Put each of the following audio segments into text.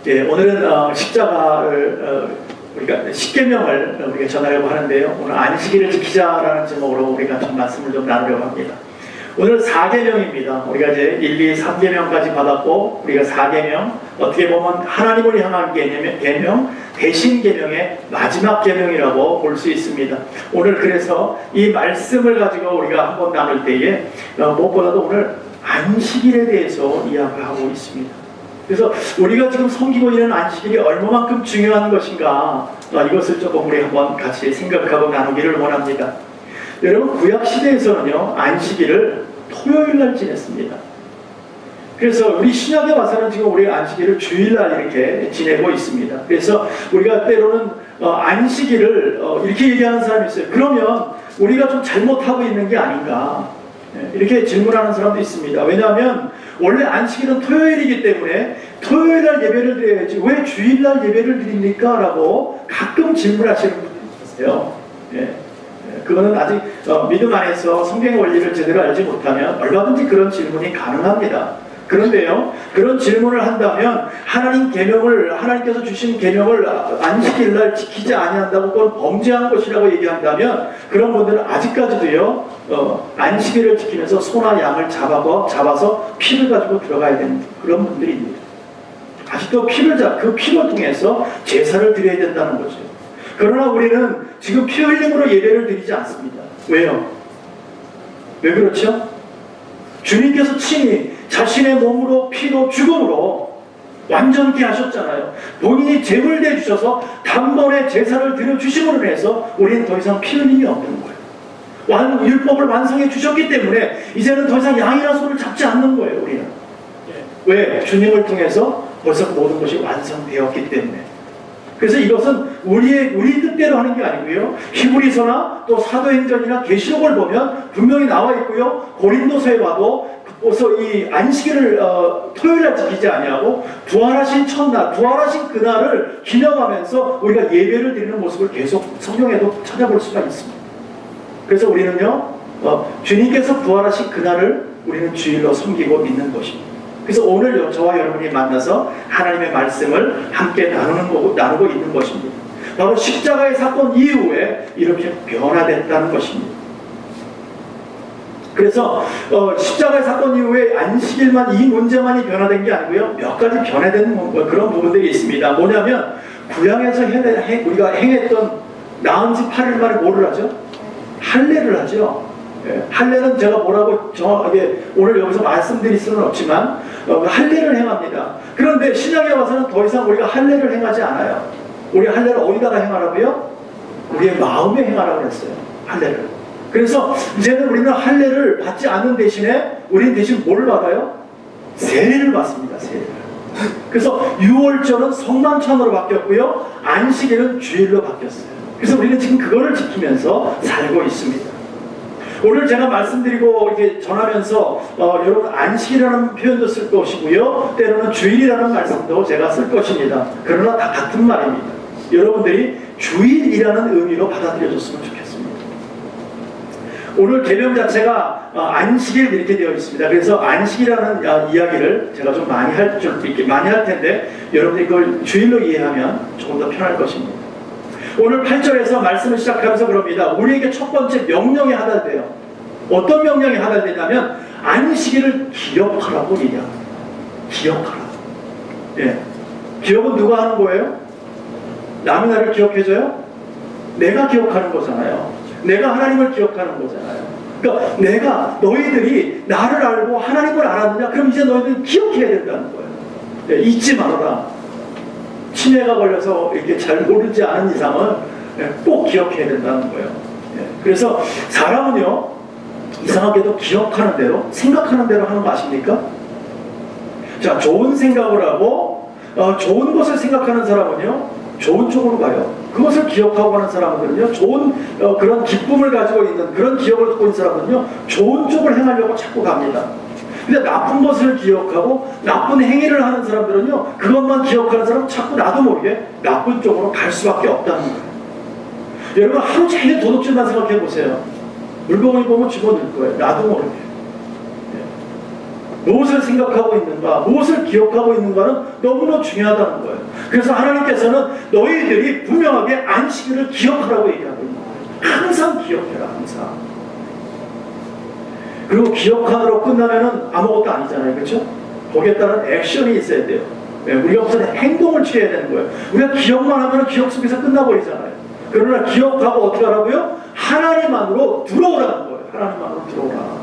예, 오늘은 십자가를 우리가 십계명을 우리가 전하려고 하는데요. 오늘 안식일을 지키자라는 제목으로 우리가 좀 말씀을 좀 나누려고 합니다. 오늘 4계명입니다. 우리가 이제 1, 2, 3계명까지 받았고 우리가 4계명, 어떻게 보면 하나님을 향한 계명, 대신 계명의 마지막 계명이라고 볼 수 있습니다. 오늘 그래서 이 말씀을 가지고 우리가 한번 나눌 때에 무엇보다도 오늘 안식일에 대해서 이야기하고 있습니다. 그래서 우리가 지금 섬기고 있는 안식일이 얼마만큼 중요한 것인가, 이것을 조금 우리 한번 같이 생각하고 나누기를 원합니다. 여러분, 구약시대에서는요 안식일을 토요일날 지냈습니다. 그래서 우리 신약에 와서는 지금 우리 안식일을 주일날 이렇게 지내고 있습니다. 그래서 우리가 때로는 안식일을 이렇게 얘기하는 사람이 있어요. 그러면 우리가 좀 잘못하고 있는 게 아닌가, 이렇게 질문하는 사람도 있습니다. 왜냐하면 원래 안식일은 토요일이기 때문에 토요일날 예배를 드려야지 왜 주일날 예배를 드립니까? 라고 가끔 질문하시는 분들이 있어요. 그거는 아직 믿음 안에서 성경의 원리를 제대로 알지 못하면 얼마든지 그런 질문이 가능합니다. 그런데요, 그런 질문을 한다면 하나님 계명을, 하나님께서 주신 계명을 안식일날 지키지 아니한다고 그건 범죄한 것이라고 얘기한다면 그런 분들은 아직까지도요 안식일을 지키면서 소나 양을 잡아서 피를 가지고 들어가야 되는 그런 분들입니다. 아직도 그 피를 통해서 제사를 드려야 된다는 거죠. 그러나 우리는 지금 피 흘림으로 예배를 드리지 않습니다. 왜요? 왜 그렇죠? 주님께서 친히 자신의 몸으로 피로 죽음으로 완전케 하셨잖아요. 본인이 제물되어 주셔서 단번에 제사를 드려주심으로 해서 우리는 더 이상 피 흘림이 없는 거예요. 율법을 완성해 주셨기 때문에 이제는 더 이상 양이나 소를 잡지 않는 거예요. 우리는. 왜? 주님을 통해서 벌써 모든 것이 완성되었기 때문에. 그래서 이것은 우리 뜻대로 하는 게 아니고요. 히브리서나 또 사도행전이나 계시록을 보면 분명히 나와 있고요. 고린도서에 봐도 벌써 이 안식일을 토요일날 지키지 아니하고 부활하신 첫날, 부활하신 그날을 기념하면서 우리가 예배를 드리는 모습을 계속 성경에도 찾아볼 수가 있습니다. 그래서 우리는요 주님께서 부활하신 그날을 우리는 주일로 섬기고 있는 것입니다. 그래서 오늘 저와 여러분이 만나서 하나님의 말씀을 함께 나누고 있는 것입니다. 바로 십자가의 사건 이후에 이렇게 변화됐다는 것입니다. 그래서 십자가의 사건 이후에 안식일만, 이 문제만이 변화된 게 아니고요 몇 가지 변화된 그런 부분들이 있습니다. 뭐냐면 구약에서 우리가 행했던 나은 지 8일 만에 뭐를 하죠? 할례를 하죠. 할례는 제가 뭐라고 정확하게 오늘 여기서 말씀드릴 수는 없지만 할례를 행합니다. 그런데 신약에 와서는 더 이상 우리가 할례를 행하지 않아요. 우리 할례를 어디다가 행하라고요? 우리의 마음에 행하라고 했어요. 할례를. 그래서 이제는 우리는 할례를 받지 않는 대신에 우리는 대신 뭘 받아요? 세례를 받습니다. 세례를. 그래서 유월절은 성만찬으로 바뀌었고요 안식일은 주일로 바뀌었어요. 그래서 우리는 지금 그거를 지키면서 살고 있습니다. 오늘 제가 말씀드리고 이렇게 전하면서 여러분 안식이라는 표현도 쓸 것이고요 때로는 주일이라는 말씀도 제가 쓸 것입니다. 그러나 다 같은 말입니다. 여러분들이 주일이라는 의미로 받아들여줬으면 좋겠습니다. 오늘 계명 자체가 안식일 이렇게 되어 있습니다. 그래서 안식이라는 이야기를 제가 좀 많이 할 텐데 여러분들이 그걸 주일로 이해하면 조금 더 편할 것입니다. 오늘 8절에서 말씀을 시작하면서 그럽니다. 우리에게 첫 번째 명령이 하달돼요. 어떤 명령이 하달되냐면 안식일을 기억하라고 얘기합니다. 기억하라. 기억은 누가 하는 거예요? 남이 나를 기억해줘요? 내가 기억하는 거잖아요. 내가 하나님을 기억하는 거잖아요. 그러니까 내가 너희들이 나를 알고 하나님을 알았느냐? 그럼 이제 너희들은 기억해야 된다는 거예요. 잊지 말아라. 치매가 걸려서 이렇게 잘 모르지 않은 이상은 꼭 기억해야 된다는 거예요. 그래서 사람은요 이상하게도 기억하는 대로, 생각하는 대로 하는 거 아십니까? 자, 좋은 생각을 하고 좋은 것을 생각하는 사람은요 좋은 쪽으로 가요. 그것을 기억하고 가는 사람들은요 좋은 그런 기쁨을 가지고 있는, 그런 기억을 갖고 있는 사람은요 좋은 쪽을 행하려고 자꾸 갑니다. 근데 나쁜 것을 기억하고 나쁜 행위를 하는 사람들은요 그것만 기억하는 사람은 자꾸 나도 모르게 나쁜 쪽으로 갈 수밖에 없다는 거예요. 여러분 하루 종일 도둑질만 생각해 보세요. 물건을 보면 집어넣을 거예요. 나도 모르게. 무엇을 생각하고 있는가, 무엇을 기억하고 있는가는 너무나 중요하다는 거예요. 그래서 하나님께서는 너희들이 분명하게 안식일을 기억하라고 얘기하고 있는 거예요. 항상 기억해라, 항상. 그리고 기억하느라고 끝나면은 아무것도 아니잖아요. 그렇죠? 거기에 따른 액션이 있어야 돼요. 우리가 무슨 행동을 취해야 되는 거예요. 우리가 기억만 하면 기억 속에서 끝나버리잖아요. 그러나 기억하고 어떻게 하라고요? 하나님 안으로 들어오라는 거예요. 하나님 안으로 들어오라.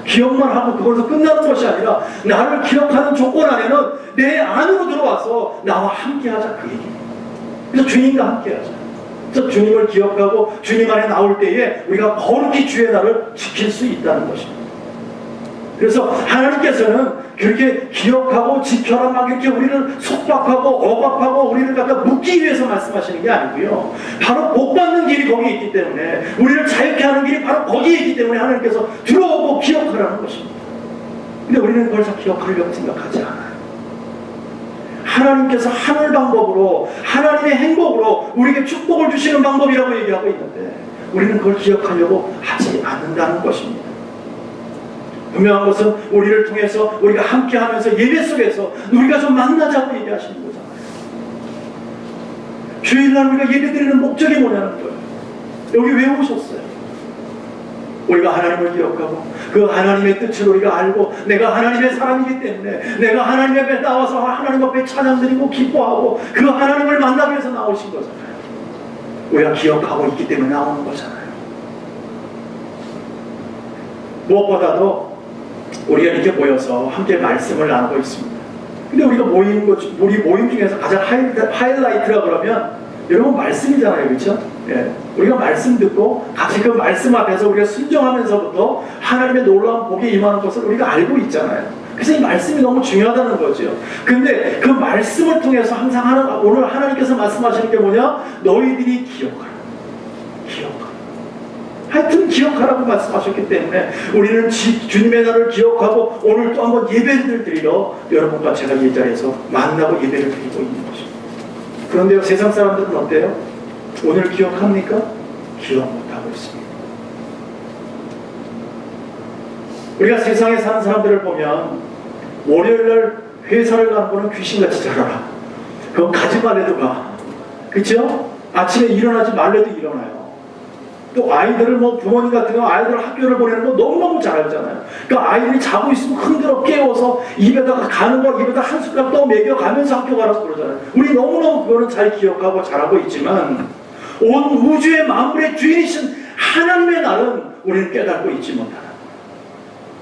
기억만 하고 그걸로 끝나는 것이 아니라 나를 기억하는 조건 안에는 내 안으로 들어와서 나와 함께하자, 그 얘기예요. 그래서 주님과 함께하자. 그래서 주님을 기억하고 주님 안에 나올 때에 우리가 거룩히 주의 날을 지킬 수 있다는 것입니다. 그래서 하나님께서는 그렇게 기억하고 지켜라 막 이렇게 우리를 속박하고 억압하고 우리를 갖다 묶기 위해서 말씀하시는 게 아니고요. 바로 복받는 길이 거기 있기 때문에, 우리를 자유케 하는 길이 바로 거기에 있기 때문에 하나님께서 들어오고 기억하라는 것입니다. 근데 우리는 그걸 다 기억하려고 생각하지 않아요. 하나님께서 하늘 방법으로, 하나님의 행복으로 우리에게 축복을 주시는 방법이라고 얘기하고 있는데 우리는 그걸 기억하려고 하지 않는다는 것입니다. 분명한 것은 우리를 통해서 우리가 함께하면서 예배 속에서 우리가 좀 만나자고 얘기하시는 거잖아요. 주일날 우리가 예배드리는 목적이 뭐냐는 거예요. 여기 왜 오셨어요? 우리가 하나님을 기억하고 그 하나님의 뜻을 우리가 알고 내가 하나님의 사람이기 때문에 내가 하나님 앞에 나와서 하나님 앞에 찬양드리고 기뻐하고 그 하나님을 만나기 위해서 나오신 거잖아요. 우리가 기억하고 있기 때문에 나오는 거잖아요. 무엇보다도 우리가 이렇게 모여서 함께 말씀을 나누고 있습니다. 근데 우리 모임 중에서 가장 하이라이트라 그러면 여러분 말씀이잖아요. 그렇죠? 예. 우리가 말씀 듣고 같이 그 말씀 앞에서 우리가 순종하면서부터 하나님의 놀라운 복이 임하는 것을 우리가 알고 있잖아요. 그래서 이 말씀이 너무 중요하다는 거죠. 근데 그 말씀을 통해서 항상 오늘 하나님께서 말씀하시는 게 뭐냐? 너희들이 기억하라. 기억하라. 하여튼 기억하라고 말씀하셨기 때문에 우리는 주님의 날을 기억하고 오늘 또 한번 예배를 드리러 여러분과 제가 이 자리에서 만나고 예배를 드리고 있는 것입니다. 그런데요, 세상 사람들은 어때요? 오늘 기억합니까? 기억 못하고 있습니다. 우리가 세상에 사는 사람들을 보면 월요일날 회사를 가는 거는 귀신같이 잘 알아. 그건 가지 말래도 가. 그렇죠? 아침에 일어나지 말래도 일어나요. 또 아이들을 부모님 같은 경우 아이들 학교를 보내는 거 너무너무 잘 알잖아요. 그러니까 아이들이 자고 있으면 흔들어 깨워서 입에다가 가는 거 입에다 한 숟가락 더 먹여가면서 학교 가라고 그러잖아요. 우리 너무너무 그거는 잘 기억하고 잘하고 있지만 온 우주의 만물의 주인이신 하나님의 날은 우리는 깨닫고 있지 못하는,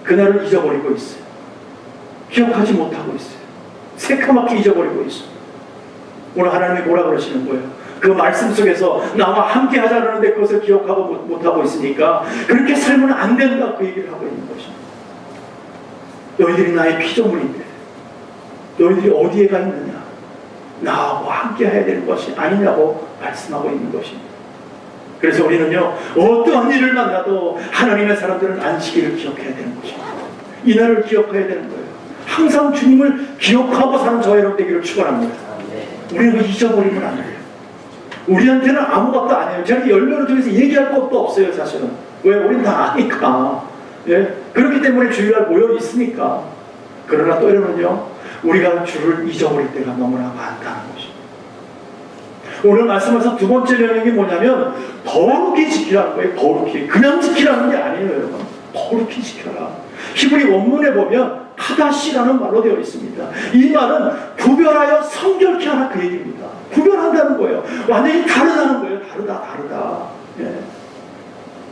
그날을 잊어버리고 있어요. 기억하지 못하고 있어요. 새카맣게 잊어버리고 있어요. 오늘 하나님이 뭐라 그러시는 거예요? 그 말씀 속에서 나와 함께 하자는데 그것을 기억하고 못하고 있으니까 그렇게 살면 안 된다, 그 얘기를 하고 있는 것입니다. 너희들이 나의 피조물인데 너희들이 어디에 가 있느냐? 나하고 함께 해야 되는 것이 아니냐고 말씀하고 있는 것입니다. 그래서 우리는요, 어떠한 일을 만나도 하나님의 사람들은 안식일을 기억해야 되는 것입니다. 이날을 기억해야 되는 거예요. 항상 주님을 기억하고 사는 저와 여러분 되기를 축원합니다. 우리는 잊어버리면 안 돼요. 우리한테는 아무것도 아니에요. 저렇게 열매를 통해서 얘기할 것도 없어요, 사실은. 왜? 우린 다 아니까. 예? 그렇기 때문에 주일날 모여 있으니까. 그러나 때로는요, 우리가 주를 잊어버릴 때가 너무나 많다는 것입니다. 오늘 말씀에서 두 번째 명령이 뭐냐면 거룩히 지키라는 거예요. 거룩히. 그냥 지키라는 게 아니에요, 여러분. 거룩히 지켜라. 히브리 원문에 보면 카다시라는 말로 되어 있습니다. 이 말은 구별하여 성결케 하라, 그 얘기입니다. 구별한다는 거예요. 완전히 다르다는 거예요. 다르다. 예.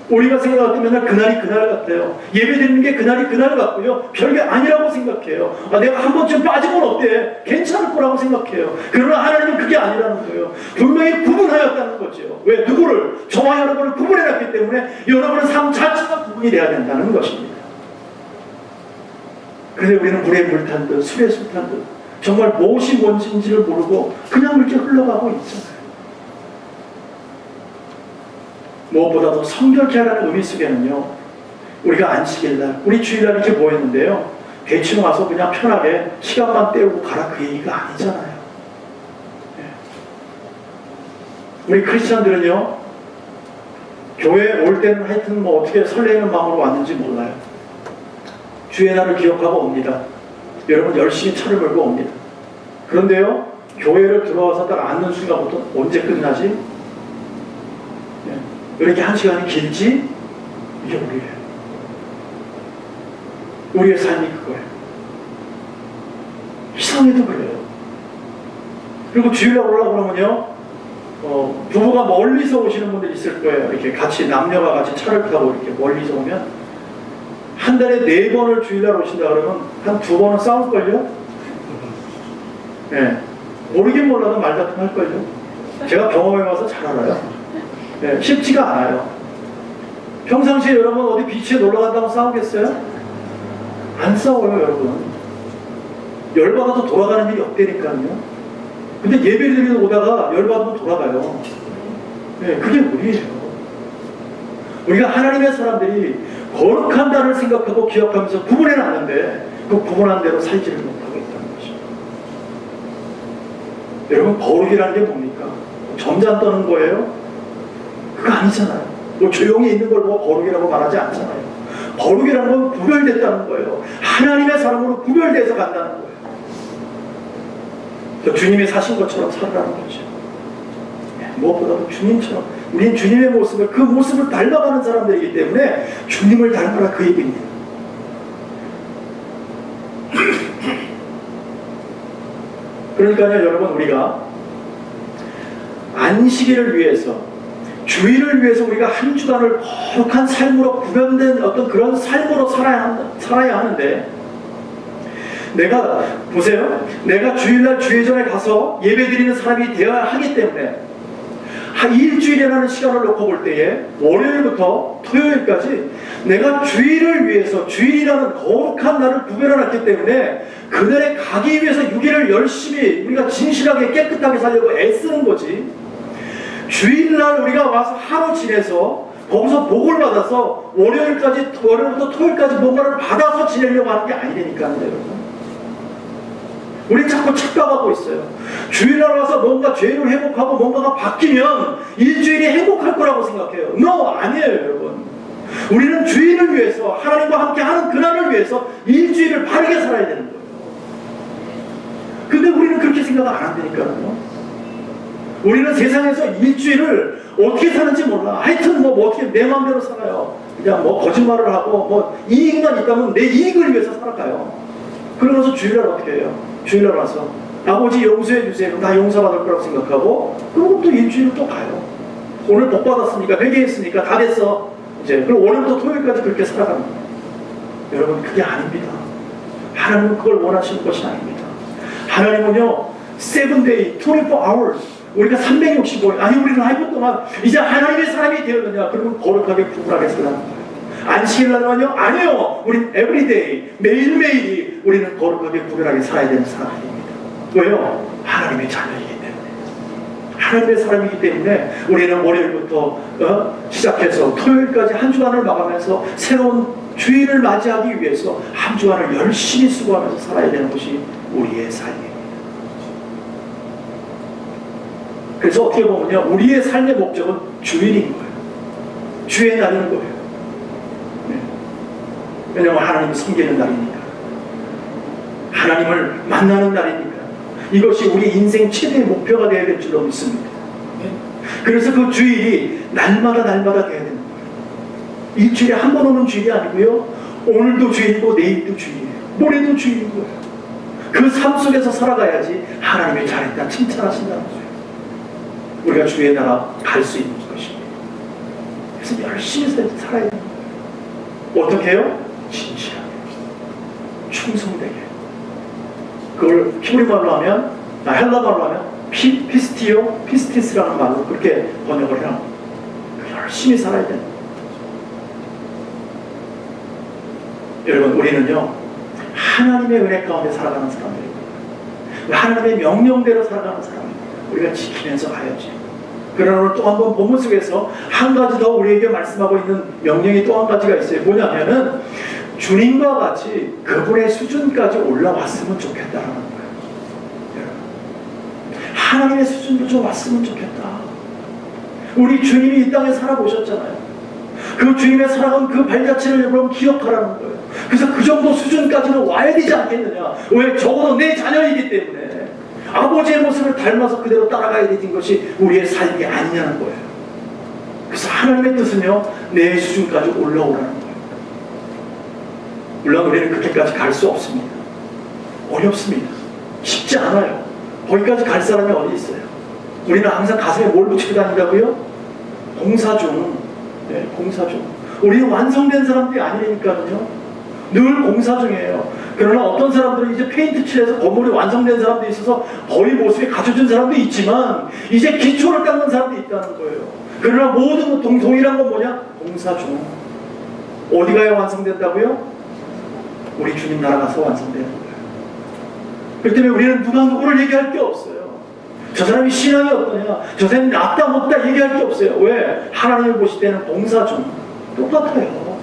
우리가 생각할 때 맨날 그날이 그날 같아요. 예배드리는 게 그날이 그날 같고요. 별게 아니라고 생각해요. 내가 한 번쯤 빠지면 어때? 괜찮을 거라고 생각해요. 그러나 하나님은 그게 아니라는 거예요. 분명히 구분하였다는 거죠. 왜? 누구를? 저와 여러분을 구분해놨기 때문에 여러분의 삶 자체가 구분이 돼야 된다는 것입니다. 그런데 우리는 물에 물 탄 듯, 술에 술 탄 듯, 정말 무엇이 뭔지를 모르고 그냥 이렇게 흘러가고 있잖아요. 무엇보다도 성결케 하라는 의미 속에는요, 우리가 안식일날, 우리 주일날 이렇게 모였는데요, 대충 와서 그냥 편하게 시간만 때우고 가라, 그 얘기가 아니잖아요. 네. 우리 크리스찬들은요, 교회에 올 때는 하여튼 어떻게 설레는 마음으로 왔는지 몰라요. 주의 날을 기억하고 옵니다. 여러분 열심히 차를 몰고 옵니다. 그런데요, 교회를 들어와서 딱 앉는 순간부터 언제 끝나지? 왜 이렇게 한 시간이 길지? 이게 우리예요. 우리의 삶이 그거예요. 이상해도 그래요. 그리고 주일날 올라오면요, 부부가 멀리서 오시는 분들이 있을 거예요. 이렇게 같이 남녀가 같이 차를 타고 이렇게 멀리서 오면 한 달에 4번을 주일날 오신다 그러면 한 2번은 싸울걸요? 네. 모르긴 몰라도 말다툼 할걸요? 제가 경험해봐서 잘 알아요. 네. 쉽지가 않아요. 평상시에 여러분 어디 비치에 놀러 간다고 싸우겠어요? 안 싸워요, 여러분. 열받아서 돌아가는 일이 없다니까요. 근데 예배드리러 오다가 열받으면 돌아가요. 네, 그게 우리예요. 우리가 하나님의 사람들이 거룩한 자를 생각하고 기억하면서 구분해 놨는데 그 구분한 대로 살지를 못하고 있다는 것이죠. 여러분, 거룩이라는 게 뭡니까? 점잖 떠는 거예요? 그거 아니잖아요. 뭐 조용히 있는 걸 뭐 거룩이라고 말하지 않잖아요. 거룩이라는 건 구별됐다는 거예요. 하나님의 사람으로 구별돼서 간다는 거예요. 주님이 사신 것처럼 살아가는 거죠. 무엇보다도 주님처럼, 우린 주님의 모습을, 그 모습을 닮아가는 사람들이기 때문에 주님을 닮아라, 그 얘기입니다. 그러니까요, 여러분, 우리가 안식일을 위해서, 주일을 위해서 우리가 한 주간을 거룩한 삶으로 구별된 어떤 그런 삶으로 살아야 하는데, 내가 보세요. 내가 주일날 주회전에 가서 예배드리는 사람이 되어야 하기 때문에 한 일주일이라는 시간을 놓고 볼 때에 월요일부터 토요일까지 내가 주일을 위해서, 주일이라는 거룩한 날을 구별해놨기 때문에 그날에 가기 위해서 6일을 열심히 우리가 진실하게 깨끗하게 살려고 애쓰는 거지. 주일날 우리가 와서 하루 지내서 거기서 복을 받아서 월요일부터 토요일까지 뭔가를 받아서 지내려고 하는 게 아니니까요, 여러분. 우리 자꾸 착각하고 있어요. 주일날 와서 뭔가 죄를 회복하고 뭔가가 바뀌면 일주일이 행복할 거라고 생각해요. No, 아니에요, 여러분. 우리는 주일을 위해서, 하나님과 함께 하는 그날을 위해서 일주일을 바르게 살아야 되는 거예요. 근데 우리는 그렇게 생각 안 한다니까요. 우리는 세상에서 일주일을 어떻게 사는지 몰라. 하여튼 뭐 어떻게 내 마음대로 살아요. 그냥 뭐 거짓말을 하고 뭐 이익만 있다면 내 이익을 위해서 살아가요. 그러면서 주일날 어떻게 해요? 주일날 와서 아버지 용서해 주세요. 나 용서받을 거라고 생각하고 그리고 또 일주일 또 가요. 오늘 복 받았으니까, 회개했으니까 다 됐어. 이제 그럼 오늘부터 토요일까지 그렇게 살아가는 거예요. 여러분, 그게 아닙니다. 하나님은 그걸 원하시는 것이 아닙니다. 하나님은요, 7day, 24 hours, 우리가 365일, 아니 우리는 8분 동안 이제 하나님의 사람이 되었느냐, 그러면 거룩하게 구분하게 살아가는 거예요. 안식일날은요? 아니요. 우린 everyday, 매일매일이 우리는 거룩하게 구별하게 살아야 되는 사람입니다. 왜요? 하나님의 자녀이기 때문에. 하나님의 사람이기 때문에 우리는 월요일부터 시작해서 토요일까지 한 주간을 마감해서 새로운 주일을 맞이하기 위해서 한 주간을 열심히 수고하면서 살아야 되는 것이 우리의 삶입니다. 그래서 어떻게 보면요, 우리의 삶의 목적은 주일인 거예요. 주의 날인 거예요. 왜냐하면 하나님을 섬기는 날이니까, 하나님을 만나는 날이니까, 이것이 우리 인생 최대의 목표가 되어야 될 줄로 믿습니다. 그래서 그 주일이 날마다 돼야 되는 거예요. 일주일에 한 번 오는 주일이 아니고요, 오늘도 주일이고 내일도 주일이에요. 모레도 주일인 거예요. 그 삶 속에서 살아가야지 하나님의 잘했다 칭찬하신다는 거예요. 우리가 주의 나라 갈 수 있는 것입니다. 그래서 열심히 살아야 되는 거예요. 어떻게 해요? 진실하게, 충성되게. 그걸 히브리 말로 하면, 헬라 말로 하면 피스티스라는 말로 그렇게 번역을 해요. 열심히 살아야 돼요. 여러분, 우리는요, 하나님의 은혜 가운데 살아가는 사람들입니다. 하나님의 명령대로 살아가는 사람입니다. 우리가 지키면서 가야지. 그러나 오늘 또 한 번 본문 속에서 한 가지 더 우리에게 말씀하고 있는 명령이 또 한 가지가 있어요. 뭐냐면은 주님과 같이 그분의 수준까지 올라왔으면 좋겠다라는 거예요. 하나님의 수준도 좀 왔으면 좋겠다. 우리 주님이 이 땅에 살아보셨잖아요. 그 주님의 사랑은 그 발자취를 여러분 기억하라는 거예요. 그래서 그 정도 수준까지는 와야 되지 않겠느냐. 왜? 적어도 내 자녀이기 때문에 아버지의 모습을 닮아서 그대로 따라가야 되는 것이 우리의 삶이 아니냐는 거예요. 그래서 하나님의 뜻은요, 내 수준까지 올라오라는 거예요. 물론 우리는 그렇게까지 갈 수 없습니다. 어렵습니다. 쉽지 않아요. 거기까지 갈 사람이 어디 있어요? 우리는 항상 가슴에 뭘 붙이고 다닌다고요? 공사 중. 네, 공사 중. 우리는 완성된 사람들이 아니니까요. 늘 공사 중이에요. 그러나 어떤 사람들은 이제 페인트 칠해서 건물이 완성된 사람도 있어서 거의 모습이 갖춰진 사람도 있지만 이제 기초를 닦는 사람도 있다는 거예요. 그러나 모든 동일한 건 뭐냐? 공사 중. 어디 가야 완성된다고요? 우리 주님 나라 가서 완성되는 거예요. 그렇기 때문에 우리는 누가 누구를 얘기할 게 없어요. 저 사람이 신앙이 어떠냐, 저 사람이 낫다 못다 얘기할 게 없어요. 왜? 하나님을 보실 때는 공사 중. 똑같아요.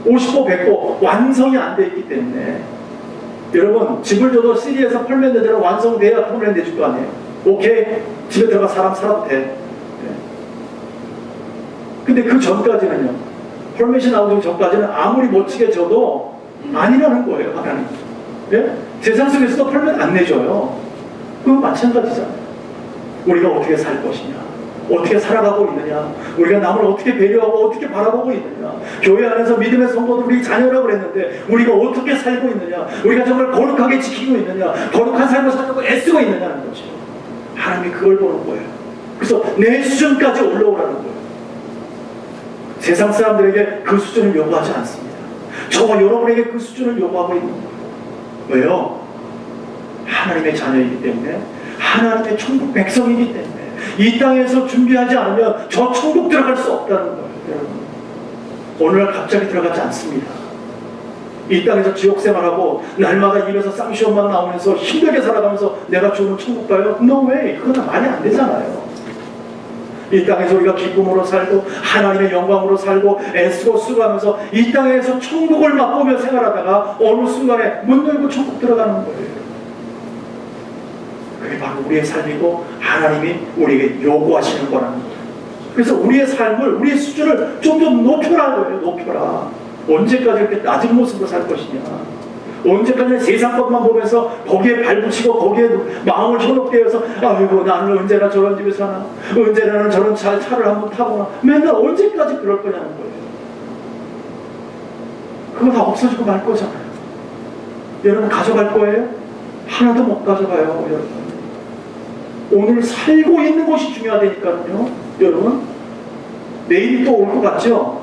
50호 100호 완성이 안 돼 있기 때문에. 여러분, 집을 줘도 시리에서 펄맨 대로 완성돼야 펄맨 내줄 거 아니에요. 오케이, 집에 들어가 사람 살아도 돼. 네. 근데 그 전까지는요, 펄맷이 나오기 전까지는 아무리 멋지게 줘도 아니라는 거예요, 하나님. 네? 세상 속에서도 펄맷 안 내줘요. 그건 마찬가지잖아요. 우리가 어떻게 살 것이냐, 어떻게 살아가고 있느냐, 우리가 남을 어떻게 배려하고 어떻게 바라보고 있느냐, 교회 안에서 믿음의 성도들 우리 자녀라고 그랬는데 우리가 어떻게 살고 있느냐, 우리가 정말 거룩하게 지키고 있느냐, 거룩한 삶을 살려고 애쓰고 있느냐는 거죠. 하나님이 그걸 보는 거예요. 그래서 내 수준까지 올라오라는 거예요. 세상 사람들에게 그 수준을 요구하지 않습니다. 저와 여러분에게 그 수준을 요구하고 있는 거예요. 왜요? 하나님의 자녀이기 때문에, 하나님의 천국 백성이기 때문에 이 땅에서 준비하지 않으면 저 천국 들어갈 수 없다는 거예요. 여러분, 오늘날 갑자기 들어가지 않습니다. 이 땅에서 지옥 생활하고 날마다 입에서 쌍시험만 나오면서 힘들게 살아가면서 내가 좋은 천국 가요? No way. 그건 말이 안 되잖아요. 이 땅에서 우리가 기쁨으로 살고 하나님의 영광으로 살고 애쓰고 수고하면서 이 땅에서 천국을 맛보며 생활하다가 어느 순간에 문 열고 천국 들어가는 거예요. 그게 바로 우리의 삶이고 하나님이 우리에게 요구하시는 거라는 거예요. 그래서 우리의 삶을, 우리의 수준을 좀 더 높여라는 거예요. 높여라. 언제까지 이렇게 낮은 모습으로 살 것이냐, 언제까지 세상 것만 보면서 거기에 발붙이고 거기에 마음을 현혹되어 서 아이고 나는 언제나 저런 집에 사나, 언제나 나는 저런 차를 한번 타거나, 맨날 언제까지 그럴 거냐는 거예요. 그거 다 없어지고 말 거잖아요. 여러분 가져갈 거예요? 하나도 못 가져가요. 여러분, 오늘 살고 있는 것이 중요하다니까요. 여러분, 내일이 또 올 것 같죠?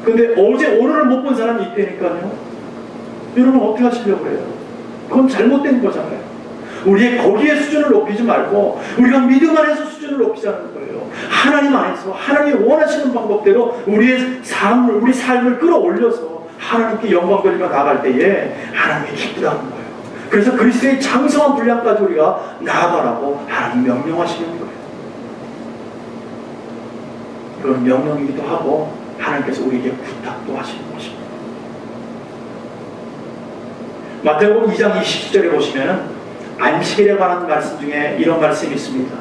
근데 어제 오늘을 못 본 사람이 있다니까요. 여러분 어떻게 하시려고 해요? 그건 잘못된 거잖아요. 우리의 거기에 수준을 높이지 말고 우리가 믿음 안에서 수준을 높이자는 거예요. 하나님 안에서 하나님이 원하시는 방법대로 우리의 삶을, 우리 삶을 끌어올려서 하나님께 영광 돌리며 나아갈 때에 하나님이 기쁘다는 거예요. 그래서 그리스도의 장성한 분량까지 우리가 나아가라고 하나님 명령하시는 거예요. 그런 명령이기도 하고 하나님께서 우리에게 부탁도 하시는 것입니다. 마태복음 2장 20절에 보시면 안식일에 관한 말씀 중에 이런 말씀이 있습니다.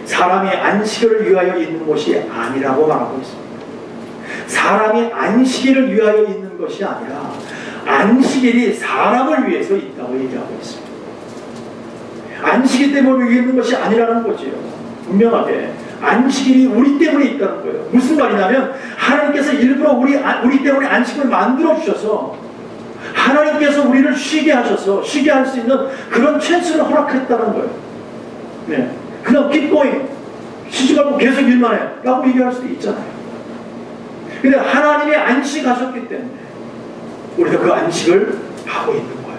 사람이 안식일을 위하여 있는 것이 아니라고 말하고 있습니다. 사람이 안식일을 위하여 있는 것이 아니라 안식일이 사람을 위해서 있다고 얘기하고 있습니다. 안식일 때문에 있는 것이 아니라는 거지요. 분명하게 안식일이 우리 때문에 있다는 거예요. 무슨 말이냐면 하나님께서 일부러 우리 때문에 안식을 만들어 주셔서 하나님께서 우리를 쉬게 하셔서 쉬게 할 수 있는 그런 찬스를 허락했다는 거예요. 네. 그냥 keep going, 쉬지 말고 계속 일만 해 라고 얘기할 수도 있잖아요. 근데 하나님이 안식하셨기 때문에 우리가 그 안식을 하고 있는 거예요.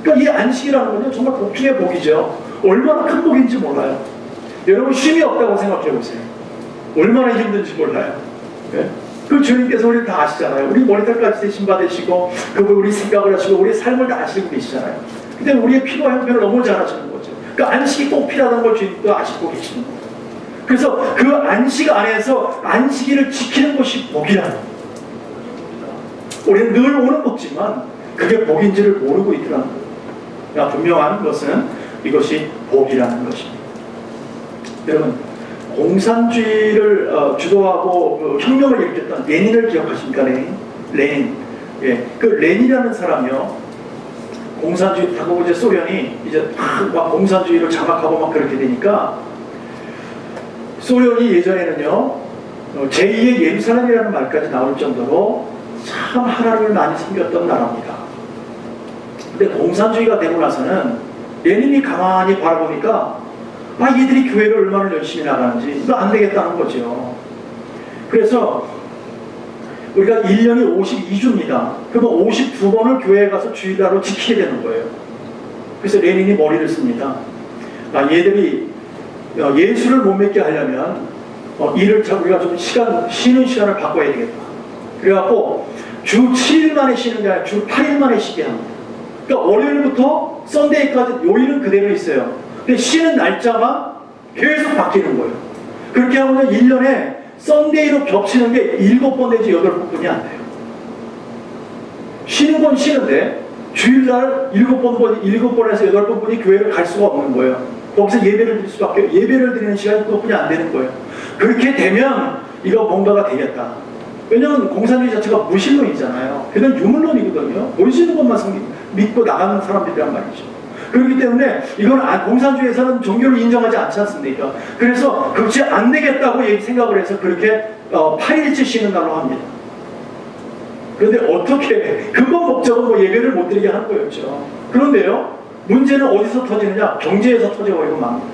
그러니까 이 안식이라는 건요, 정말 복 중의 복이죠. 얼마나 큰 복인지 몰라요. 여러분 쉼이 없다고 생각해 보세요. 얼마나 힘든지 몰라요. 네? 그 주님께서 우리 다 아시잖아요. 우리 머리털까지 대신 받으시고 그분 우리 생각을 하시고 우리 삶을 다 아시고 계시잖아요. 근데 우리의 필요와 형편을 너무 잘 아시는 거죠. 그 안식이 꼭 필요하다는 걸 주님도 아시고 계시는 거예요. 그래서 그 안식 안에서 안식일을 지키는 것이 복이라는 거예요. 우리는 늘 오는 복지만 그게 복인지를 모르고 있더라는 거예요. 그러니까 분명한 것은 이것이 복이라는 것입니다. 여러분, 공산주의를 주도하고 그 혁명을 일으켰던 레닌을 기억하십니까? 레닌. 예, 그 레닌이라는 사람이요. 공산주의 하고 이제 소련이 이제 막 공산주의를 장악하고 막 그렇게 되니까 소련이 예전에는요 제2의 예루살렘이라는 말까지 나올 정도로 참 하나님을 많이 섬겼던 나라입니다. 근데 공산주의가 되고 나서는 레닌이 가만히 바라보니까 얘들이 교회를 얼마나 열심히 나가는지 이거 안 되겠다는 거죠. 그래서 우리가 1년이 52주입니다. 그러면 52번을 교회에 가서 주일날로 지키게 되는 거예요. 그래서 레닌이 머리를 씁니다. 얘들이 예수를 못 믿게 하려면 일을 우리가 좀 쉬는 시간을 바꿔야 되겠다. 그래갖고 주 7일 만에 쉬는 게 아니라 주 8일 만에 쉬게 합니다. 그러니까 월요일부터 썬데이까지 요일은 그대로 있어요. 근데 쉬는 날짜만 계속 바뀌는 거예요. 그렇게 하면 1년에 썬데이로 겹치는 게 7번 내지 8번뿐이 안 돼요. 쉬는 건 쉬는데 주일날 7번에서 8번뿐이 교회를 갈 수가 없는 거예요. 거기서 예배를 드릴 수밖에, 예배를 드리는 시간이 그것뿐이 안 되는 거예요. 그렇게 되면 이거 뭔가가 되겠다. 왜냐면 공산주의 자체가 무신론이잖아요. 걔는 유물론이거든요. 보이시는 것만 믿고 나가는 사람들이란 말이죠. 그렇기 때문에 이건 공산주의에서는 종교를 인정하지 않지 않습니까? 그래서 그렇지 안 되겠다고 생각을 해서 그렇게 8일째 쉬는 날로 합니다. 그런데 어떻게 그건 목적은 뭐 예배를 못 드리게 하는 거였죠. 그런데요 문제는 어디서 터지느냐? 경제에서 터져버리고 맙니다.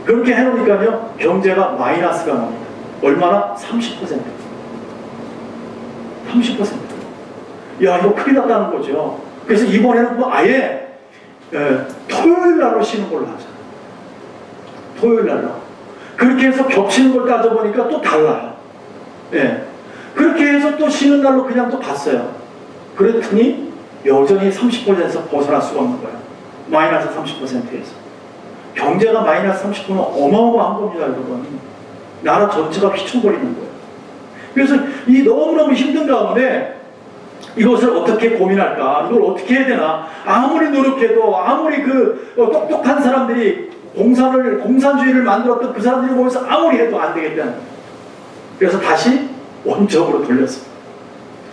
그렇게 해놓으니까요 경제가 마이너스가 납니다. 얼마나? 30%. 30%. 야 이거 큰일 났다는 거죠. 그래서 이번에는 뭐 아예 토요일 날로 쉬는 걸로 하자. 토요일 날로. 그렇게 해서 겹치는 걸 따져보니까 또 달라요. 예. 그렇게 해서 또 쉬는 날로 그냥 또 갔어요. 그랬더니 여전히 30%에서 벗어날 수가 없는 거예요. 마이너스 30%에서. 경제가 마이너스 30%는 어마어마한 겁니다, 여러분. 나라 전체가 휘청거리는 거예요. 그래서 이 너무너무 힘든 가운데 이것을 어떻게 고민할까? 이걸 어떻게 해야 되나? 아무리 노력해도, 아무리 똑똑한 사람들이 공산주의를 만들었던 그 사람들이 보면서 아무리 해도 안 되겠다는 거예요. 그래서 다시 원적으로 돌렸습니다.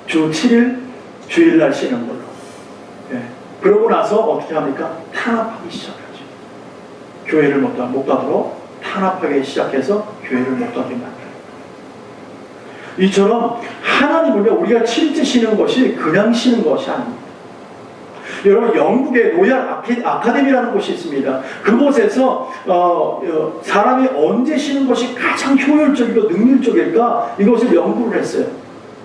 주 7일, 주일날 쉬는 걸로. 예. 그러고 나서 어떻게 합니까? 탄압하기 시작하죠. 교회를 못 가도록 탄압하기 시작해서 교회를 못 가게 만들어요. 이처럼 하나님을 우리가 7일째 쉬는 것이 그냥 쉬는 것이 아닙니다. 여러분 영국에 로얄 아카데미라는 곳이 있습니다. 그곳에서 사람이 언제 쉬는 것이 가장 효율적이고 능률적일까 이것을 연구를 했어요.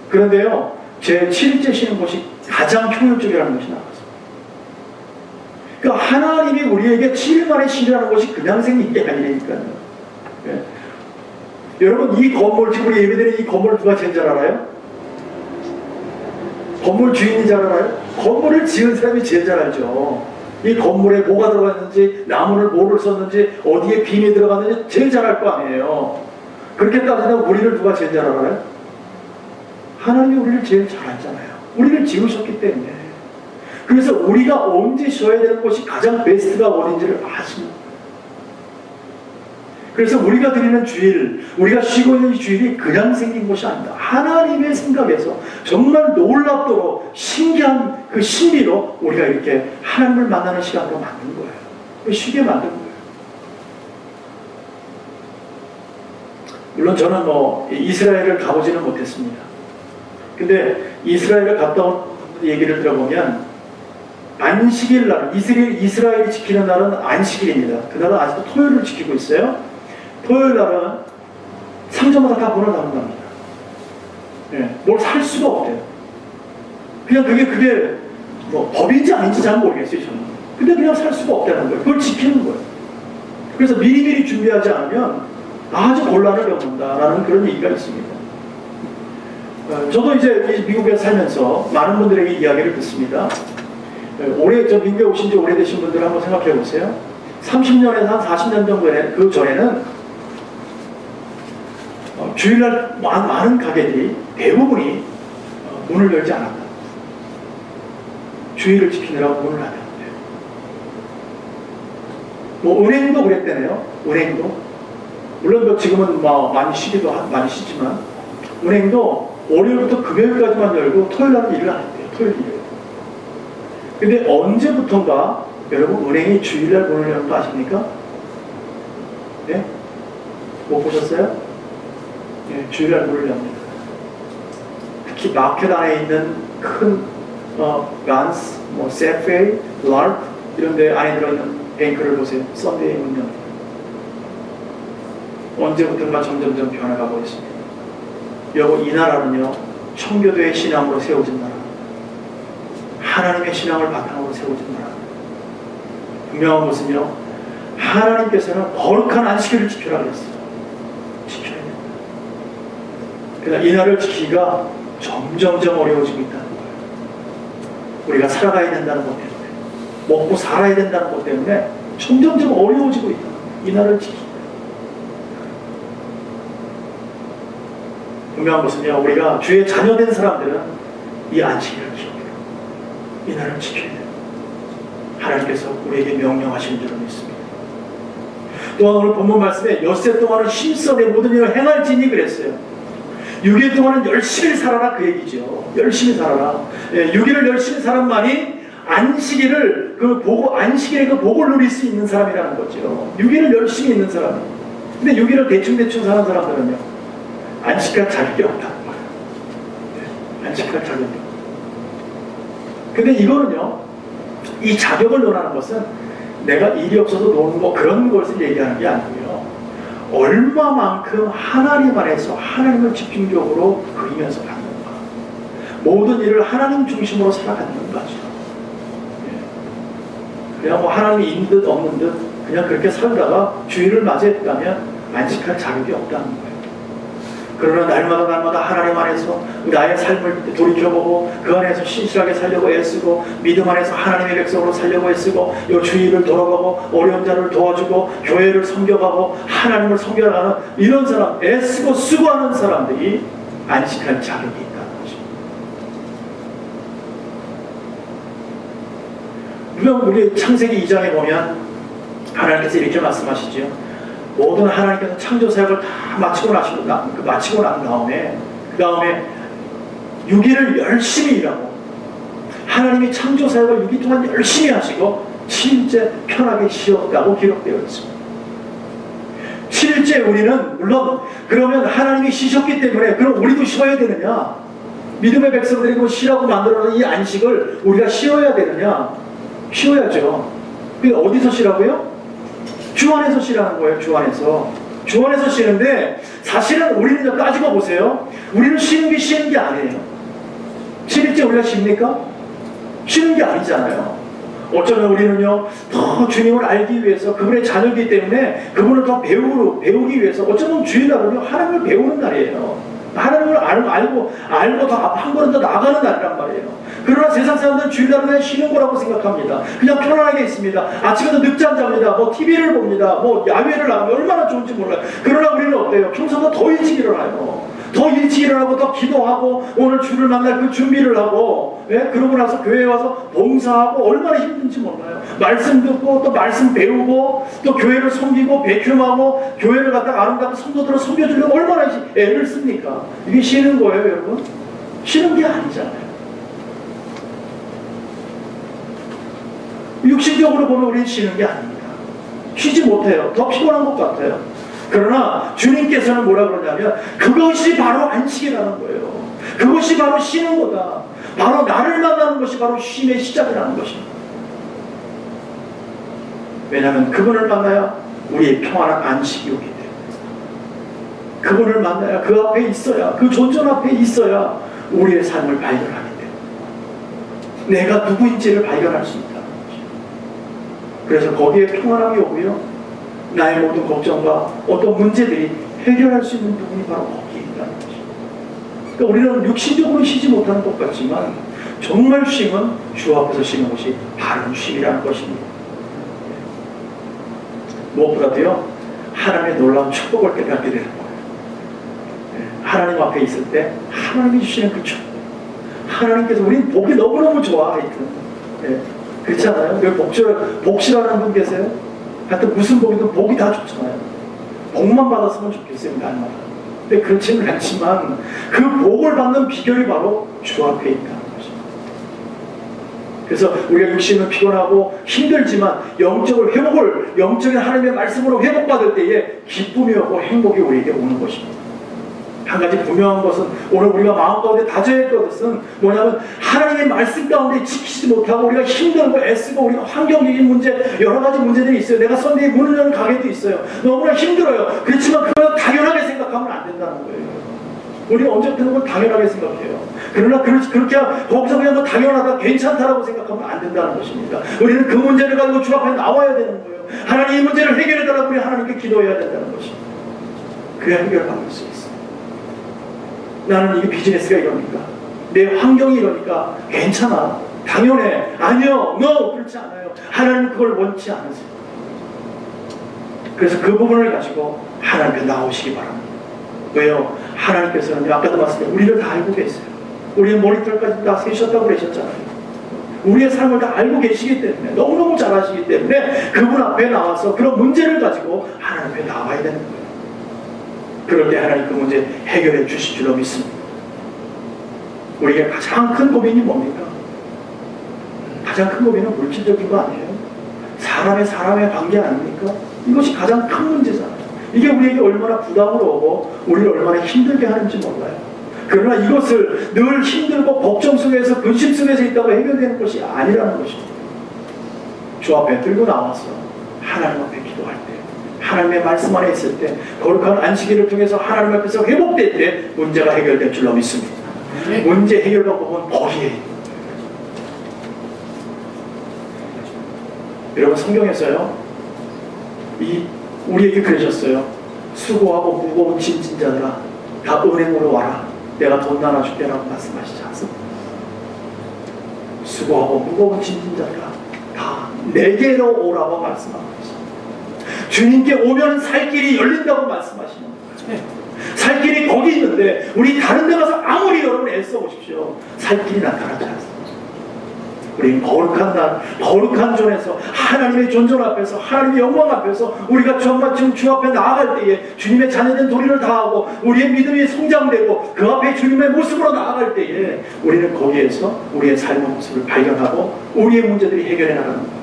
그런데요 제 7일째 쉬는 것이 가장 효율적이라는 것이 나왔어요. 그러니까 하나님이 우리에게 7일 만에 쉬라는 것이 그냥 생긴 게 아니니까요. 예. 여러분 이 건물 지금 우리 예배드리는 이 건물 누가 지은 줄 알아요? 건물 주인이 잘 알아요? 건물을 지은 사람이 제일 잘 알죠. 이 건물에 뭐가 들어갔는지 나무를 뭐를 썼는지 어디에 빔이 들어갔는지 제일 잘 알 거 아니에요. 그렇게 따지면 우리를 누가 제일 잘 알아요? 하나님이 우리를 제일 잘 알잖아요. 우리를 지으셨기 때문에. 그래서 우리가 언제 쉬어야 되는 것이 가장 베스트가 어딘지를 아십니다. 그래서 우리가 드리는 주일, 우리가 쉬고 있는 주일이 그냥 생긴 것이 아닙니다. 하나님의 생각에서 정말 놀랍도록 신기한 그 신비로 우리가 이렇게 하나님을 만나는 시간으로 만든 거예요. 쉬게 만든 거예요. 물론 저는 이스라엘을 가보지는 못했습니다. 근데 이스라엘을 갔다 온 얘기를 들어보면 안식일 날, 이스라엘이 지키는 날은 안식일입니다. 그날은 아직도 토요일을 지키고 있어요. 토요일 날은 상점마다 다 문을 닫는답니다. 예, 뭘 살 수가 없대요. 그냥 그게 법인지 아닌지 잘 모르겠어요, 저는. 근데 그냥 살 수가 없다는 거예요. 그걸 지키는 거예요. 그래서 미리미리 준비하지 않으면 아주 곤란을 겪는다라는 그런 얘기가 있습니다. 저도 이제 미국에 살면서 많은 분들에게 이야기를 듣습니다. 저 미국에 오신 지 오래되신 분들 한번 생각해 보세요. 30년에서 한 40년 정도 그 전에는 주일날 많은 가게들이 대부분이 문을 열지 않았다. 주일을 지키느라고 문을 닫았대요. 은행도 그랬대네요. 은행도. 물론 뭐 지금은 뭐 많이 쉬지만 은행도 월요일부터 금요일까지만 열고 토요일날은 일을 안 했대요. 토요일 일을. 근데 언제부턴가 여러분 은행이 주일날 문을 여는 거 아십니까? 네? 못 보셨어요? 네, 주일날 문을 엽니다. 특히 마켓 안에 있는 큰 란스, 뭐 세페이, 라르크 이런 데 안에 들어있는 뱅크를 보세요. 썬데이 문 엽니다. 언제부턴가 점점점 변해가고 있습니다. 여러분 이 나라는요 청교도의 신앙으로 세워진 나라, 하나님의 신앙을 바탕으로 세워진 나라. 분명한 것은요 하나님께서는 거룩한 안식일을 지켜라 그랬어요. 지켜야 돼요. 그러나 이 나라를 지키기가 점점점 어려워지고 있다는 거예요. 우리가 살아가야 된다는 것 때문에, 먹고 살아야 된다는 것 때문에 점점점 어려워지고 있다. 이 나라를 지키기. 분명한 것은요 우리가 주의 자녀된 사람들은 이 안식일을 기억해요. 이 날을 지켜야 돼요. 하나님께서 우리에게 명령하신 줄을 믿습니다. 또한 오늘 본문 말씀에 엿새 동안은 힘써 내 모든 일을 행할지니 그랬어요. 6일 동안은 열심히 살아라 그 얘기죠. 열심히 살아라. 6일을 열심히 살아만이 안식일을 안식일의 그 복을 누릴 수 있는 사람이라는 거죠. 6일을 열심히 있는 사람. 근데 6일을 대충 사는 사람들은요 안식할 자격이 없다는 거예요. 안식할 자격이 없다. 근데 이거는요, 이 자격을 논하는 것은 내가 일이 없어서 노는 거 그런 것을 얘기하는 게 아니고요. 얼마만큼 하나님 안에서 하나님을 집중적으로 그리면서 갖는가. 모든 일을 하나님 중심으로 살아가는가죠. 그냥 뭐 하나님이 있는 듯 없는 듯 그냥 그렇게 살다가 주일을 맞이했다면 안식할 자격이 없다는 거예요. 그러나 날마다 하나님 안에서 나의 삶을 돌이켜보고 그 안에서 신실하게 살려고 애쓰고 믿음 안에서 하나님의 백성으로 살려고 애쓰고 이 주의를 돌아가고 어려운 자를 도와주고 교회를 섬겨가고 하나님을 섬겨가는 이런 사람, 애쓰고 수고하는 사람들이 안식할 자격이 있다는 것입니다. 물론 우리 창세기 2장에 보면 하나님께서 이렇게 말씀하시죠. 모든 하나님께서 창조 사역을 다 마치고 난 다음에 그 다음에 6일을 열심히 일하고 하나님이 창조 사역을 6일 동안 열심히 하시고 7일째 편하게 쉬었다고 기록되어 있습니다. 7일째 우리는 물론 그러면 하나님이 쉬셨기 때문에 그럼 우리도 쉬어야 되느냐? 믿음의 백성들이 쉬라고 만들어놓은 이 안식을 우리가 쉬어야 되느냐? 쉬어야죠. 근데 어디서 쉬라고요? 주 안에서 쉬라는 거예요. 주 안에서 쉬는데 사실은 우리는 따지고 보세요. 우리는 쉬는 게 아니에요. 7일째 우리가 쉽니까? 쉬는 게 아니잖아요. 어쩌면 우리는요 더 주님을 알기 위해서 그분의 자녀이기 때문에 그분을 더 배우기 위해서 어쩌면 주일날은요 하나님을 배우는 날이에요. 하나님을 알고 더 한 걸음 더 나아가는 날이란 말이에요. 그러나 세상 사람들은 주일날은 그냥 쉬는 거라고 생각합니다. 그냥 편안하게 있습니다. 아침에도 늦잠 잡니다. 뭐 TV를 봅니다. 뭐 야외를 나가면 얼마나 좋은지 몰라요. 그러나 우리는 어때요? 평소보다 더 일찍 일어나요. 더 일찍 일어나고 더 기도하고 오늘 주를 만날 그 준비를 하고 그러고 나서 교회에 와서 봉사하고 얼마나 힘든지 몰라요. 말씀 듣고 또 말씀 배우고 또 교회를 섬기고 베큐하고 교회를 갖다가 아름답게 성도들을 섬겨주려고 얼마나 애를 씁니까? 이게 쉬는 거예요 여러분? 쉬는 게 아니잖아요. 육신적으로 보면 우리는 쉬는 게 아닙니다. 쉬지 못해요. 더 피곤한 것 같아요. 그러나 주님께서는 뭐라 그러냐면 그것이 바로 안식이라는 거예요. 그것이 바로 쉬는 거다. 바로 나를 만나는 것이 바로 쉼의 시작이라는 것입니다. 왜냐하면 그분을 만나야 우리의 평안한 안식이 오기 때문에 그분을 만나야 그 앞에 있어야 그 존전 앞에 있어야 우리의 삶을 발견하기 때문에 내가 누구인지를 발견할 수 있다. 그래서 거기에 평안함이 오고요. 나의 모든 걱정과 어떤 문제들이 해결할 수 있는 부분이 바로 거기에 있다는 거죠. 그러니까 우리는 육신적으로 쉬지 못하는 것 같지만 정말 쉼은 주 앞에서 쉬는 것이 바른 쉼이라는 것입니다. 무엇보다도요. 하나님의 놀라운 축복을 깨닫게 되는 거예요. 하나님 앞에 있을 때 하나님이 주시는 그 축복. 하나님께서 우린 복이 너무너무 좋아. 하여튼. 그렇지 않아요? 복시라는 분 계세요? 하여튼 무슨 복이든 복이 다 좋잖아요. 복만 받았으면 좋겠어요, 날마다. 근데 그렇지는 않지만 그 복을 받는 비결이 바로 주 앞에 있다는 것입니다. 그래서 우리가 육신은 피곤하고 힘들지만 영적인 하나님의 말씀으로 회복받을 때에 기쁨이 오고 행복이 우리에게 오는 것입니다. 한 가지 분명한 것은 오늘 우리가 마음 가운데 다져야 할 것은 뭐냐면 하나님의 말씀 가운데 지키지 못하고 우리가 힘들고 애쓰고 우리가 환경적인 문제 여러 가지 문제들이 있어요. 내가 선대의 문을 여는 가게도 있어요. 너무나 힘들어요. 그렇지만 그걸 당연하게 생각하면 안 된다는 거예요. 우리가 언제부터 그걸 당연하게 생각해요. 그러나 그렇게 거기서 그냥 당연하다 괜찮다라고 생각하면 안 된다는 것입니다. 우리는 그 문제를 가지고 주 앞에 나와야 되는 거예요. 하나님 이 문제를 해결해달라고 우리 하나님께 기도해야 된다는 것입니다. 그래야 해결받을 수 있어요. 나는 이 비즈니스가 이러니까 내 환경이 이러니까 괜찮아 당연해 아니요 no 그렇지 않아요. 하나님 그걸 원치 않으세요. 그래서 그 부분을 가지고 하나님께 나오시기 바랍니다. 왜요? 하나님께서는 아까도 말씀드린 우리를 다 알고 계세요. 우리의 머리털까지 다 세셨다고 그러셨잖아요. 우리의 삶을 다 알고 계시기 때문에 너무너무 잘 아시기 때문에 그분 앞에 나와서 그런 문제를 가지고 하나님 앞에 나와야 되는 거예요. 그럴 때 하나님 그 문제 해결해 주실 줄로 믿습니다. 우리에게 가장 큰 고민이 뭡니까? 가장 큰 고민은 물질적인 거 아니에요? 사람의 관계 아닙니까? 이것이 가장 큰 문제잖아요. 이게 우리에게 얼마나 부담으로 오고 우리를 얼마나 힘들게 하는지 몰라요. 그러나 이것을 늘 힘들고 걱정 속에서 근심 속에서 있다고 해결되는 것이 아니라는 것입니다. 주 앞에 들고 나와서 하나님 앞에 기도할 때 하나님의 말씀 안에 있을 때 거룩한 안식일을 통해서 하나님 앞에서 회복될 때 문제가 해결될 줄로 믿습니다. 문제 해결 방법은 거기에 여러분 성경에서요 우리에게 그러셨어요. 수고하고 무거운 짐진 자들아 다 은행으로 와라 내가 돈 나눠줄게 라고 말씀하시지 않습니까? 수고하고 무거운 짐진 자들아 다 내게로 오라고 말씀합니다. 주님께 오면 살 길이 열린다고 말씀하시는 거예요. 살 길이 거기 있는데 우리 다른 데 가서 아무리 여러분 애써 보십시오. 살 길이 나타나지 않습니다. 우리는 거룩한 날, 거룩한 존에서 하나님의 존존 앞에서 하나님의 영광 앞에서 우리가 정말 지금 주 앞에 나아갈 때에 주님의 자녀된 도리를 다하고 우리의 믿음이 성장되고 그 앞에 주님의 모습으로 나아갈 때에 우리는 거기에서 우리의 삶의 모습을 발견하고 우리의 문제들이 해결해 나가는 거예요.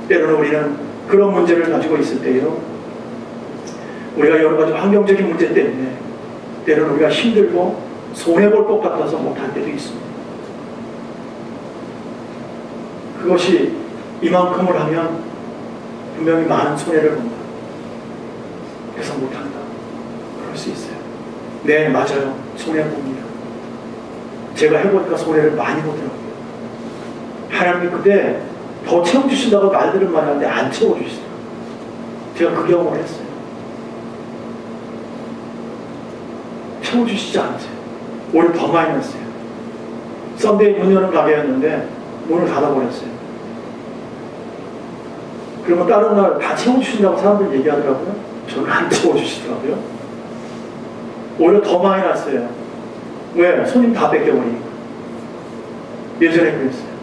때로는 우리는 그런 문제를 가지고 있을 때에요 우리가 여러 가지 환경적인 문제 때문에 때로는 우리가 힘들고 손해볼 것 같아서 못할 때도 있습니다. 그것이 이만큼을 하면 분명히 많은 손해를 본다. 그래서 못한다. 그럴 수 있어요. 네 맞아요. 손해봅니다. 제가 해보니까 손해를 많이 보더라고요. 하나님이 그때 더 채워주신다고 말들은 많이 하는데 안 채워주시더라고요. 제가 그 경험을 했어요. 채워주시지 않으세요. 오히려 더 마이너스예요. 썬데이 문 여는 가게였는데 문을 닫아버렸어요. 그러면 다른 날 다 채워주신다고 사람들 얘기하더라고요. 저는 안 채워주시더라고요. 오히려 더 마이너스예요. 왜? 손님 다 뺏겨버리니까. 예전에 그랬어요.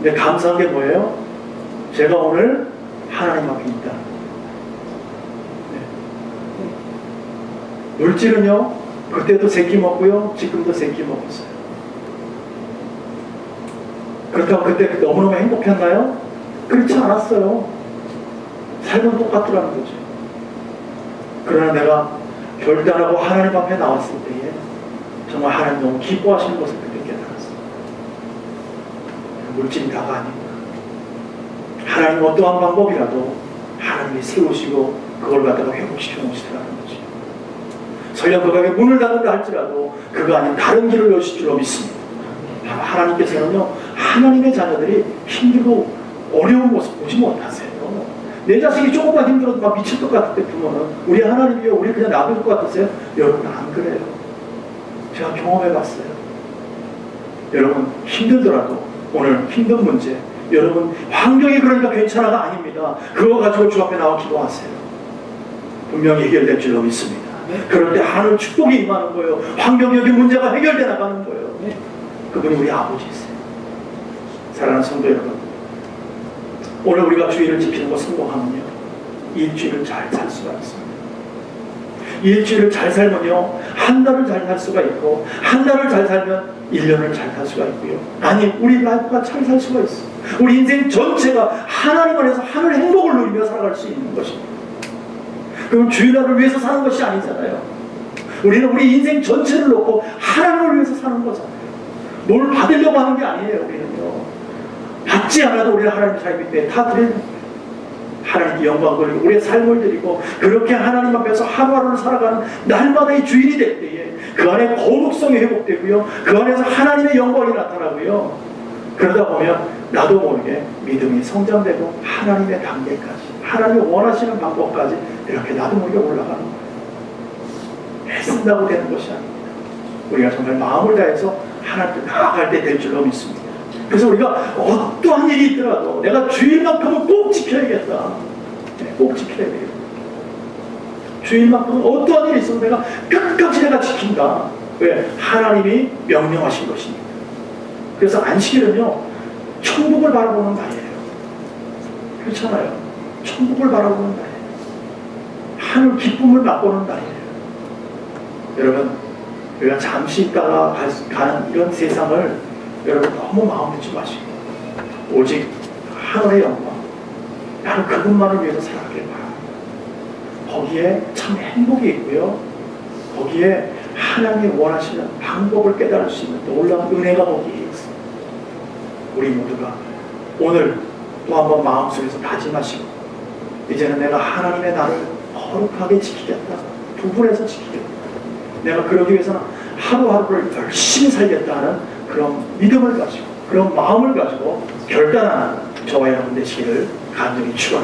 근데 감사한 게 뭐예요? 제가 오늘 하나님 앞에 있다. 네. 물질은요, 그때도 새끼 먹고요, 지금도 새끼 먹었어요. 그렇다고 그때 너무너무 행복했나요? 그렇지 않았어요. 삶은 똑같더라는 거죠. 그러나 내가 결단하고 하나님 앞에 나왔을 때에 정말 하나님 너무 기뻐하시는 것을 그때 깨달았어요. 물질이 다가 아닙니다. 하나님 어떠한 방법이라도 하나님이 세우시고 그걸 갖다가 회복시켜 놓으시더라는 거죠. 설령 그에게 문을 닫는다 할지라도 그가 아닌 다른 길을 여실 줄로 믿습니다. 하나님께서는요, 하나님의 자녀들이 힘들고 어려운 모습 보지 못하세요. 내 자식이 조금만 힘들어도 막 미칠 것 같을 때 부모는 우리 하나님이요, 우리 그냥 놔둘 것 같으세요? 여러분 안 그래요. 제가 경험해봤어요. 여러분 힘들더라도 오늘 힘든 문제, 여러분 환경이 그러니까 괜찮아가 아닙니다. 그거 가지고 주 앞에 나와 기도하세요. 분명히 해결될 줄로 믿습니다. 그럴 때 하늘 축복이 임하는 거예요. 환경적인 문제가 해결돼 나가는 거예요. 그분이 우리 아버지이세요. 사랑하는 성도 여러분, 오늘 우리가 주일을 지키는 거 성공하면요, 일주일을 잘 살 수가 있습니다. 일주일을 잘 살면요, 한 달을 잘 살 수가 있고, 한 달을 잘 살면 1년을 잘 살 수가 있고요. 아니, 우리 라이프가 잘 살 수가 있어. 우리 인생 전체가 하나님 안에서 하늘 행복을 누리며 살아갈 수 있는 것입니다. 그럼 주일날을 위해서 사는 것이 아니잖아요. 우리는 우리 인생 전체를 놓고 하나님을 위해서 사는 거잖아요. 뭘 받으려고 하는 게 아니에요. 우리는요, 받지 않아도 우리는 하나님 삶일 때 다 드려요. 하나님께 영광 돌리고 우리의 삶을 드리고 그렇게 하나님 앞에서 하루하루를 살아가는 날마다의 주일이 될 때에 그 안에 거룩성이 회복되고요, 그 안에서 하나님의 영광이 나타나고요, 그러다 보면 나도 모르게 믿음이 성장되고 하나님의 단계까지, 하나님이 원하시는 방법까지 이렇게 나도 모르게 올라가는 거예요. 애쓴다고 되는 것이 아닙니다. 우리가 정말 마음을 다해서 하나님께 나아갈 때 될 줄로 믿습니다. 그래서 우리가 어떠한 일이 있더라도 내가 주일만큼은 꼭 지켜야겠다. 꼭 지켜야 되겠다. 주일만큼은 어떠한 일이 있어도 내가 끝까지 내가 지킨다. 왜? 하나님이 명령하신 것입니다. 그래서 안식일은요, 천국을 바라보는 날이에요. 그렇잖아요. 천국을 바라보는 날이에요. 하늘 기쁨을 맛보는 날이에요. 여러분, 우리가 잠시 있다가 가는 이런 세상을 여러분 너무 마음 놓지 마시고 오직 하늘의 영광, 나는 그분만을 위해서 살아가길 바랍니다. 거기에 참 행복이 있고요, 거기에 하나님이 원하시는 방법을 깨달을 수 있는 놀라운 은혜가 거기에 있습니다. 우리 모두가 오늘 또 한번 마음속에서 다짐하시고 이제는 내가 하나님의 나를 거룩하게 지키겠다, 부분에서 지키겠다, 내가 그러기 위해서는 하루하루를 열심히 살겠다는 그런 믿음을 가지고, 그런 마음을 가지고 결단하는 저와 여러분 되시기를 간절히 축원합니다.